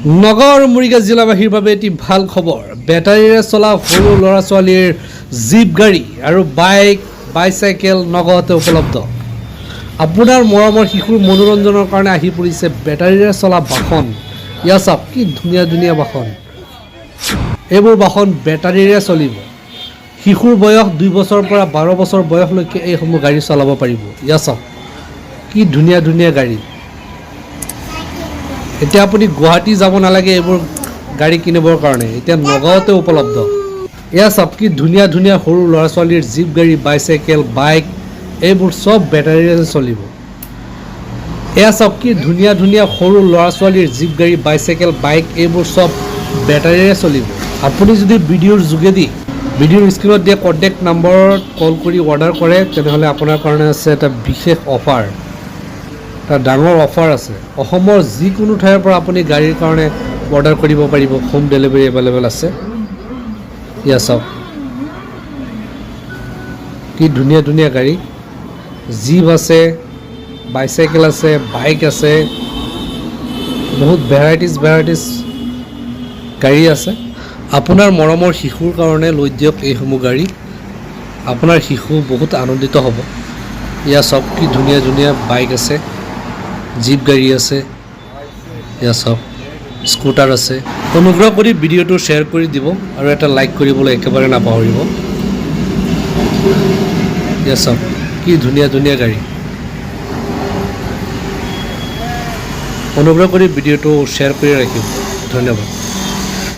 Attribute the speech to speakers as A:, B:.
A: নগৰ মৰিগাঁও জিলাবাসীৰ বাবে এটি ভাল খবৰ। বেটাৰীৰে চলা সৰু ল'ৰা ছোৱালীৰ জীপ গাড়ী আৰু বাইচাইকেল নগদতে উপলব্ধ। আপোনাৰ মৰমৰ শিশুৰ মনোৰঞ্জনৰ কাৰণে আহি পৰিছে বেটাৰীৰে চলা বাহন। ইয়া চাওক কি ধুনীয়া ধুনীয়া বাহন। এইবোৰ বাহন বেটাৰীৰে চলিব। শিশুৰ বয়স 2 বছৰৰ পৰা 12 বছৰ বয়সলৈকে এইসমূহ গাড়ী চলাব পাৰিব। ইয়া চাওক কি ধুনীয়া ধুনীয়া গাড়ী। এতিয়া আপুনি গুৱাহাটী যাব নালাগে এইবোৰ গাড়ী কিনিবৰ কাৰণে, এতিয়া নগাঁৱতে উপলব্ধ। এয়া চাওক কি ধুনীয়া ধুনীয়া সৰু ল'ৰা ছোৱালীৰ জীপ গাড়ী, বাইচাইকেল, বাইক এইবোৰ চব বেটাৰীৰে চলিব। এয়া চাওক কি ধুনীয়া ধুনীয়া সৰু ল'ৰা ছোৱালীৰ জীপ গাড়ী, বাইচাইকেল, বাইক এইবোৰ চব বেটাৰীৰে চলিব। আপুনি যদি ভিডিঅ'ৰ যোগেদি ভিডিঅ'ৰ স্ক্ৰীণত দিয়া কণ্টেক্ট নম্বৰত কল কৰি অৰ্ডাৰ কৰে তেনেহ'লে আপোনাৰ কাৰণে আছে এটা বিশেষ অফাৰ, এটা ডাঙৰ অফাৰ আছে। অসমৰ যিকোনো ঠাইৰ পৰা আপুনি গাড়ীৰ কাৰণে অৰ্ডাৰ কৰিব পাৰিব, হোম ডেলিভাৰী এভেইলেবল আছে। ইয়া চাওক কি ধুনীয়া ধুনীয়া গাড়ী, জীপ আছে, বাইচাইকেল আছে, বাইক আছে, বহুত ভেৰাইটিজ গাড়ী আছে। আপোনাৰ মৰমৰ শিশুৰ কাৰণে লৈ দিয়ক এইসমূহ গাড়ী, আপোনাৰ শিশু বহুত আনন্দিত হ'ব। ইয়া চাওক কি ধুনীয়া ধুনীয়া বাইক আছে, জীপ গাড়ী আছে, ইয়া চাওক স্কুটাৰ আছে। অনুগ্ৰহ কৰি ভিডিঅ'টো শ্বেয়াৰ কৰি দিব আৰু এটা লাইক কৰিবলৈ একেবাৰে নাপাহৰিব। ইয়া চাওক কি ধুনীয়া ধুনীয়া গাড়ী। অনুগ্ৰহ কৰি ভিডিঅ'টো শ্বেয়াৰ কৰি ৰাখিব। ধন্যবাদ।